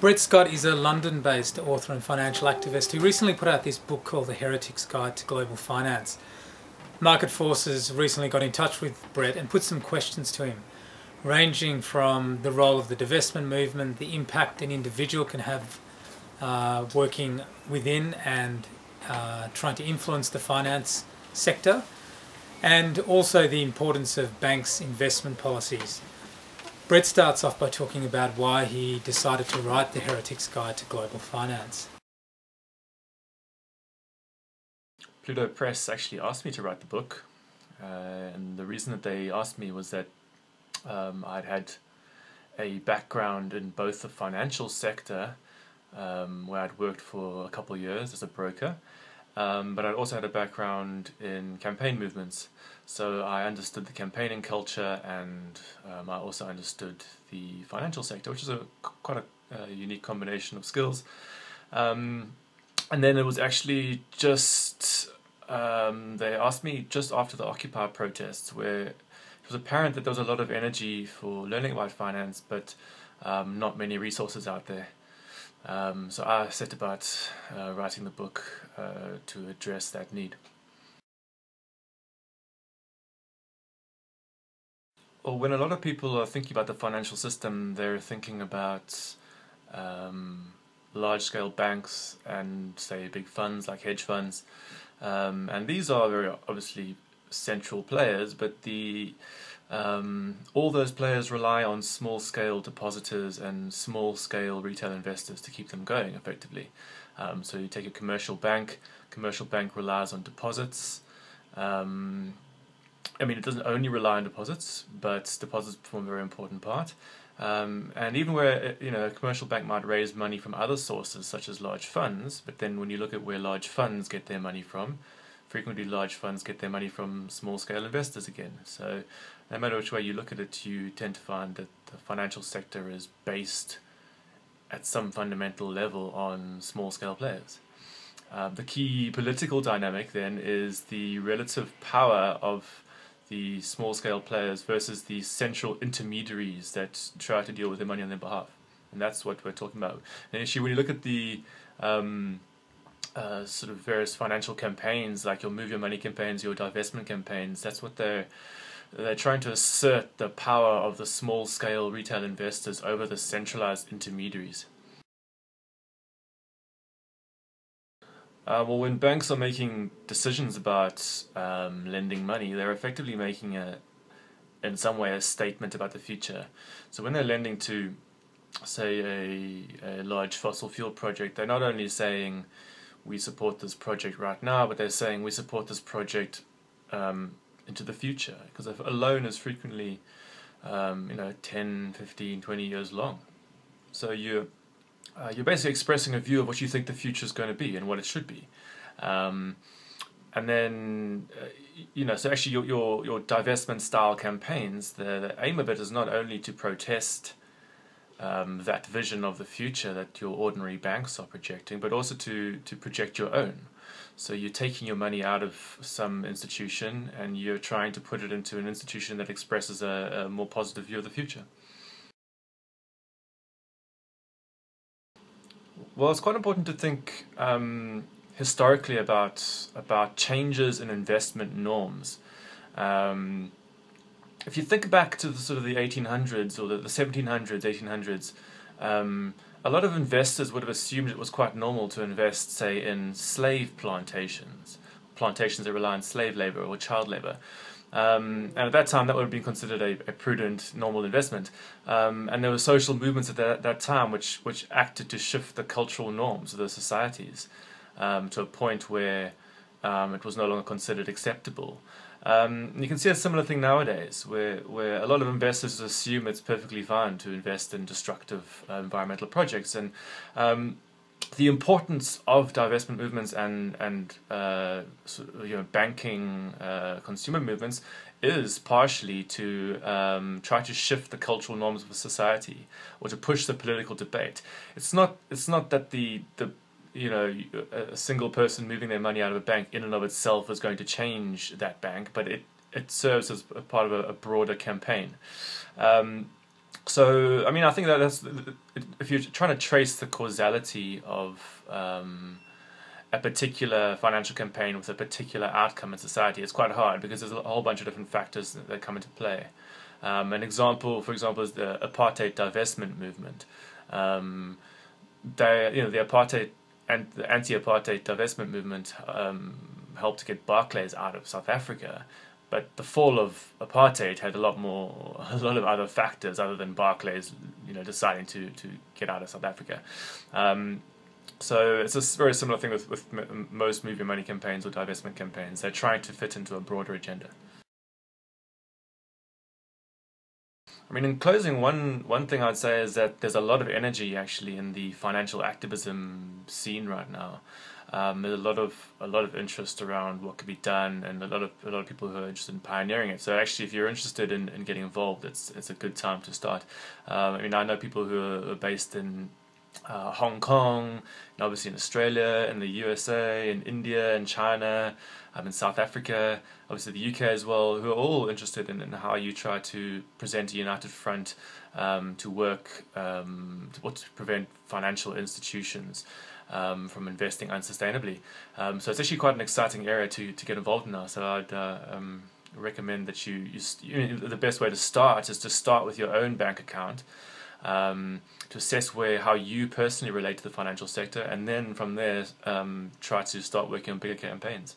Brett Scott is a London-based author and financial activist who recently put out this book called The Heretic's Guide to Global Finance. Market Forces recently got in touch with Brett and put some questions to him, ranging from the role of the divestment movement, the impact an individual can have working within and trying to influence the finance sector, and also the importance of banks' investment policies. Brett starts off by talking about why he decided to write The Heretic's Guide to Global Finance. Pluto Press actually asked me to write the book, and the reason that they asked me was that I'd had a background in both the financial sector, where I'd worked for a couple of years as a broker, but I'd also had a background in campaign movements. So I understood the campaigning culture, and I also understood the financial sector, which is quite a unique combination of skills. And then it was actually just, they asked me just after the Occupy protests, where it was apparent that there was a lot of energy for learning about finance, but not many resources out there. So I set about writing the book to address that need. Well, when a lot of people are thinking about the financial system, they're thinking about large-scale banks and, say, big funds like hedge funds. And these are very obviously central players, but all those players rely on small-scale depositors and small-scale retail investors to keep them going effectively. So you take a commercial bank relies on deposits. I mean, it doesn't only rely on deposits, but deposits form a very important part. And even where a commercial bank might raise money from other sources, such as large funds, but then when you look at where large funds get their money from, frequently large funds get their money from small-scale investors again. So no matter which way you look at it, you tend to find that the financial sector is based at some fundamental level on small-scale players. The key political dynamic then is the relative power of the small-scale players versus the central intermediaries that try to deal with their money on their behalf. And that's what we're talking about. And actually, when you look at the sort of various financial campaigns, like your Move Your Money campaigns, your divestment campaigns, that's what they're trying to assert the power of the small-scale retail investors over the centralized intermediaries. Well, when banks are making decisions about lending money, they're effectively making in some way, a statement about the future. So when they're lending to, say, a large fossil fuel project, they're not only saying we support this project right now, but they're saying we support this project into the future, because a loan is frequently 10, 15, 20 years long. So you're basically expressing a view of what you think the future is going to be and what it should be. And then, so actually your divestment style campaigns, the aim of it is not only to protest that vision of the future that your ordinary banks are projecting, but also to project your own. So you're taking your money out of some institution and you're trying to put it into an institution that expresses a more positive view of the future. Well, it's quite important to think historically about changes in investment norms. If you think back to the sort of the 1800s or the 1700s, 1800s, a lot of investors would have assumed it was quite normal to invest, say, in slave plantations that rely on slave labor or child labor. And at that time, that would have been considered a prudent, normal investment. And there were social movements at that time which acted to shift the cultural norms of the societies to a point where it was no longer considered acceptable. You can see a similar thing nowadays, where a lot of investors assume it's perfectly fine to invest in destructive environmental projects, and the importance of divestment movements and banking consumer movements is partially to try to shift the cultural norms of a society or to push the political debate. It's not that a single person moving their money out of a bank in and of itself is going to change that bank, but it serves as a part of a broader campaign. So, I mean, I think that if you're trying to trace the causality of a particular financial campaign with a particular outcome in society, it's quite hard because there's a whole bunch of different factors that come into play. An example, for example, is the apartheid divestment movement. The apartheid and the anti-apartheid divestment movement helped to get Barclays out of South Africa. But the fall of apartheid had a lot of other factors other than Barclays, deciding to get out of South Africa. So it's a very similar thing with most move your money campaigns or divestment campaigns. They're trying to fit into a broader agenda. I mean, in closing, one thing I'd say is that there's a lot of energy actually in the financial activism scene right now. There's a lot of interest around what could be done, and a lot of people who are interested in pioneering it. So actually, if you're interested in getting involved, it's a good time to start. I mean, I know people who are based in Hong Kong, and obviously in Australia, in the USA, in India, in China, in South Africa, obviously the UK as well, who are all interested in how you try to present a united front to work to prevent financial institutions from investing unsustainably. So it's actually quite an exciting area to get involved in now. So I'd recommend that the best way to start is to start with your own bank account, to assess how you personally relate to the financial sector, and then from there try to start working on bigger campaigns.